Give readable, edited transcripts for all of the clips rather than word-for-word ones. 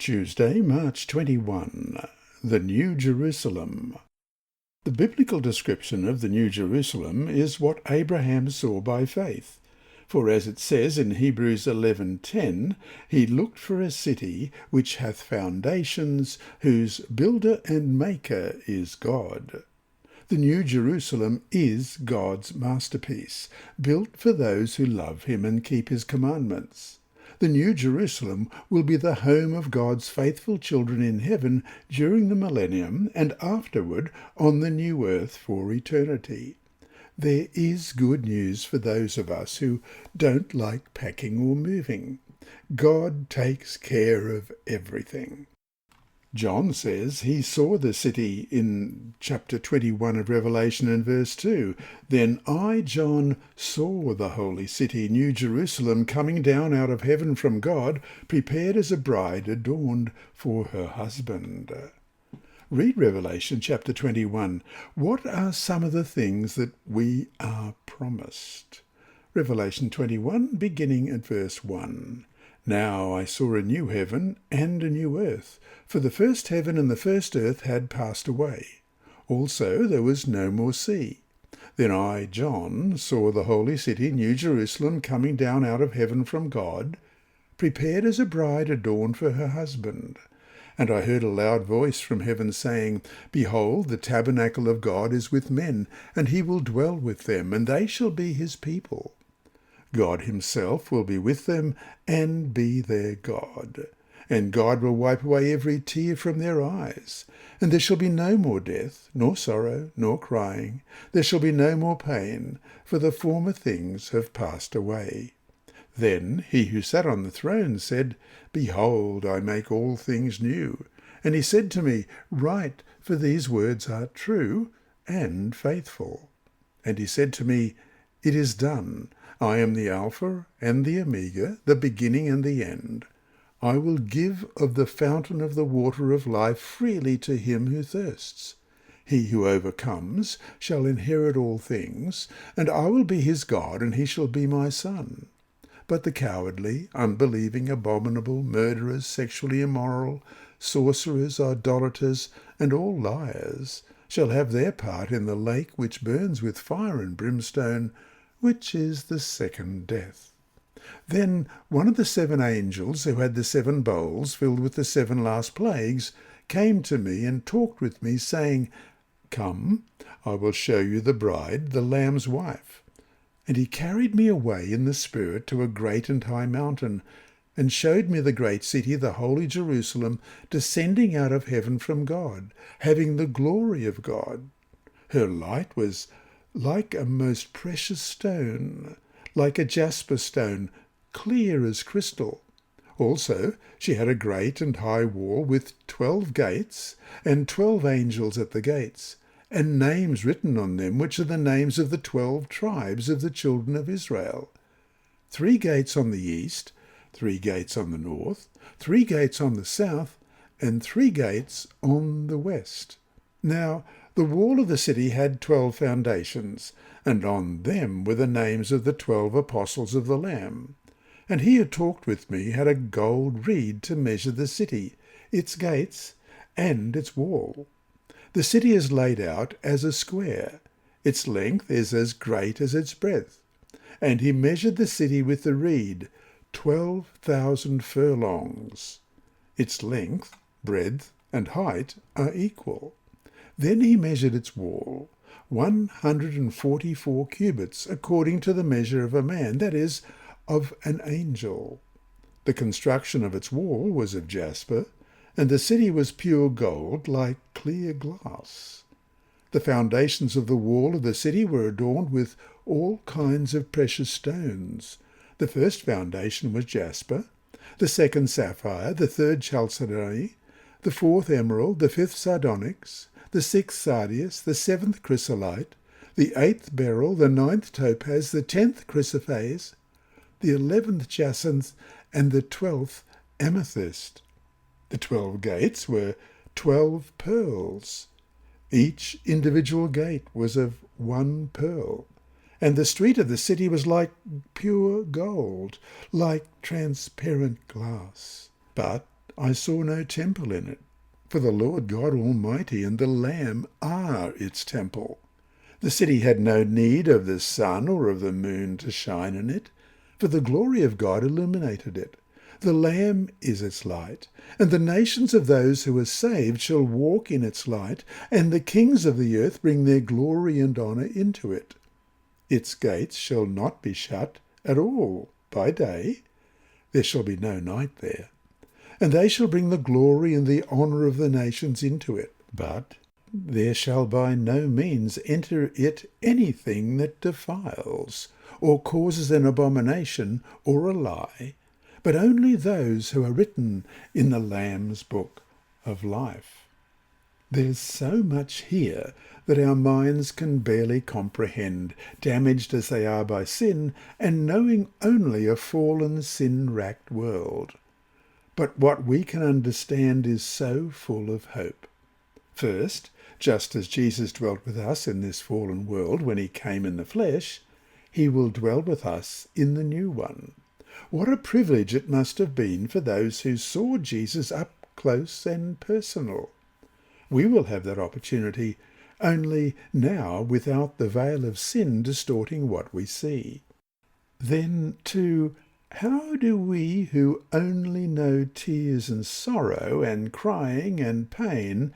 Tuesday, March 21. The New Jerusalem. The biblical description of the New Jerusalem is what Abraham saw by faith. For as it says in Hebrews 11:10, he looked for a city which hath foundations, whose builder and maker is God. The New Jerusalem is God's masterpiece, built for those who love him and keep his commandments. The New Jerusalem will be the home of God's faithful children in heaven during the millennium and afterward on the new earth for eternity. There is good news for those of us who don't like packing or moving. God takes care of everything. John says he saw the city in chapter 21 of Revelation and verse 2. Then I, John, saw the holy city, New Jerusalem, coming down out of heaven from God, prepared as a bride adorned for her husband. Read Revelation chapter 21. What are some of the things that we are promised? Revelation 21, beginning at verse 1. Now I saw a new heaven and a new earth, for the first heaven and the first earth had passed away. Also there was no more sea. Then I, John, saw the holy city, New Jerusalem, coming down out of heaven from God, prepared as a bride adorned for her husband. And I heard a loud voice from heaven saying, Behold, the tabernacle of God is with men, and he will dwell with them, and they shall be his people. God himself will be with them and be their God. And God will wipe away every tear from their eyes. And there shall be no more death, nor sorrow, nor crying. There shall be no more pain, for the former things have passed away. Then he who sat on the throne said, Behold, I make all things new. And he said to me, Write, for these words are true and faithful. And he said to me, It is done. I am the Alpha and the Omega, the beginning and the end. I will give of the fountain of the water of life freely to him who thirsts. He who overcomes shall inherit all things, and I will be his God, and he shall be my son. But the cowardly, unbelieving, abominable, murderers, sexually immoral, sorcerers, idolaters, and all liars shall have their part in the lake which burns with fire and brimstone, which is the second death. Then one of the 7 angels who had the 7 bowls filled with the 7 last plagues came to me and talked with me, saying, Come, I will show you the bride, the Lamb's wife. And he carried me away in the Spirit to a great and high mountain, and showed me the great city, the holy Jerusalem, descending out of heaven from God, having the glory of God. Her light was like a most precious stone, like a jasper stone, clear as crystal. Also she had a great and high wall with 12 gates, and 12 angels at the gates, and names written on them, which are the names of the 12 tribes of the children of Israel. 3 gates on the east, 3 gates on the north, 3 gates on the south, and 3 gates on the west. Now the wall of the city had 12 foundations, and on them were the names of the 12 apostles of the Lamb. And he who talked with me had a gold reed to measure the city, its gates, and its wall. The city is laid out as a square. Its length is as great as its breadth. And he measured the city with the reed, 12,000 furlongs. Its length, breadth, and height are equal. Then he measured its wall, 144 cubits, according to the measure of a man, that is, of an angel. The construction of its wall was of jasper, and the city was pure gold, like clear glass. The foundations of the wall of the city were adorned with all kinds of precious stones. The first foundation was jasper, the second sapphire, the third chalcedony, the fourth emerald, the fifth sardonyx, the 6th sardius, the 7th chrysolite, the 8th beryl, the 9th topaz, the 10th chrysoprase, the 11th jacinth, and the 12th amethyst. The 12 gates were 12 pearls. Each individual gate was of 1 pearl, and the street of the city was like pure gold, like transparent glass. But I saw no temple in it. For the Lord God Almighty and the Lamb are its temple. The city had no need of the sun or of the moon to shine in it, for the glory of God illuminated it. The Lamb is its light, and the nations of those who are saved shall walk in its light, and the kings of the earth bring their glory and honour into it. Its gates shall not be shut at all by day. There shall be no night there. And they shall bring the glory and the honour of the nations into it. But there shall by no means enter it anything that defiles, or causes an abomination, or a lie, but only those who are written in the Lamb's book of life. There's so much here that our minds can barely comprehend, damaged as they are by sin, and knowing only a fallen, sin-racked world. But what we can understand is so full of hope. First, just as Jesus dwelt with us in this fallen world when he came in the flesh, he will dwell with us in the new one. What a privilege it must have been for those who saw Jesus up close and personal. We will have that opportunity, only now without the veil of sin distorting what we see. Then, too, how do we who only know tears and sorrow and crying and pain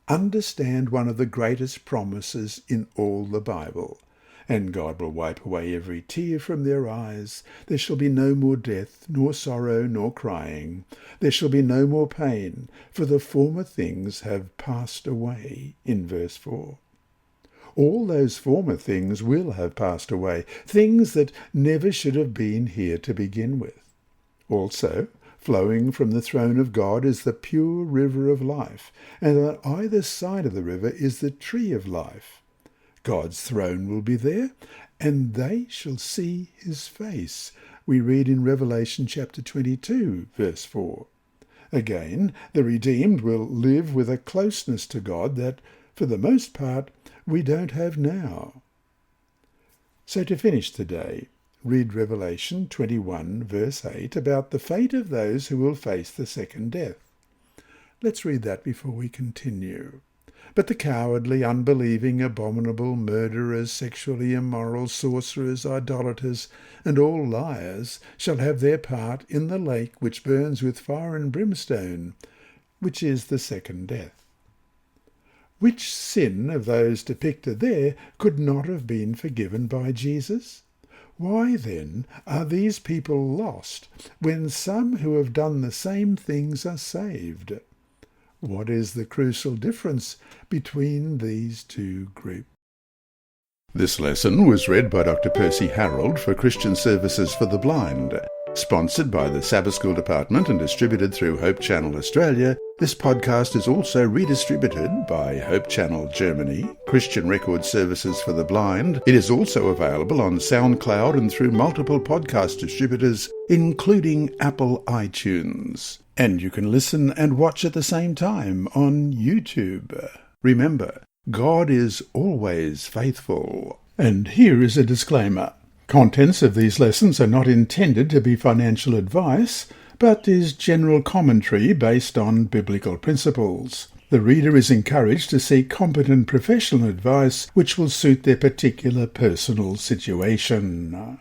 understand one of the greatest promises in all the Bible? And God will wipe away every tear from their eyes. There shall be no more death, nor sorrow, nor crying. There shall be no more pain, for the former things have passed away, in verse 4. All those former things will have passed away, things that never should have been here to begin with. Also, flowing from the throne of God is the pure river of life, and on either side of the river is the tree of life. God's throne will be there, and they shall see his face. We read in Revelation chapter 22, verse 4. Again, the redeemed will live with a closeness to God that, for the most part, we don't have now. So to finish today, read Revelation 21, verse 8, about the fate of those who will face the second death. Let's read that before we continue. But the cowardly, unbelieving, abominable, murderers, sexually immoral, sorcerers, idolaters, and all liars shall have their part in the lake which burns with fire and brimstone, which is the second death. Which sin of those depicted there could not have been forgiven by Jesus? Why, then, are these people lost, when some who have done the same things are saved? What is the crucial difference between these two groups? This lesson was read by Dr. Percy Harrold for Christian Services for the Blind. Sponsored by the Sabbath School Department and distributed through Hope Channel Australia, this podcast is also redistributed by Hope Channel Germany, Christian Record Services for the Blind. It is also available on SoundCloud and through multiple podcast distributors, including Apple iTunes. And you can listen and watch at the same time on YouTube. Remember, God is always faithful. And here is a disclaimer. Contents of these lessons are not intended to be financial advice, but is general commentary based on biblical principles. The reader is encouraged to seek competent professional advice which will suit their particular personal situation.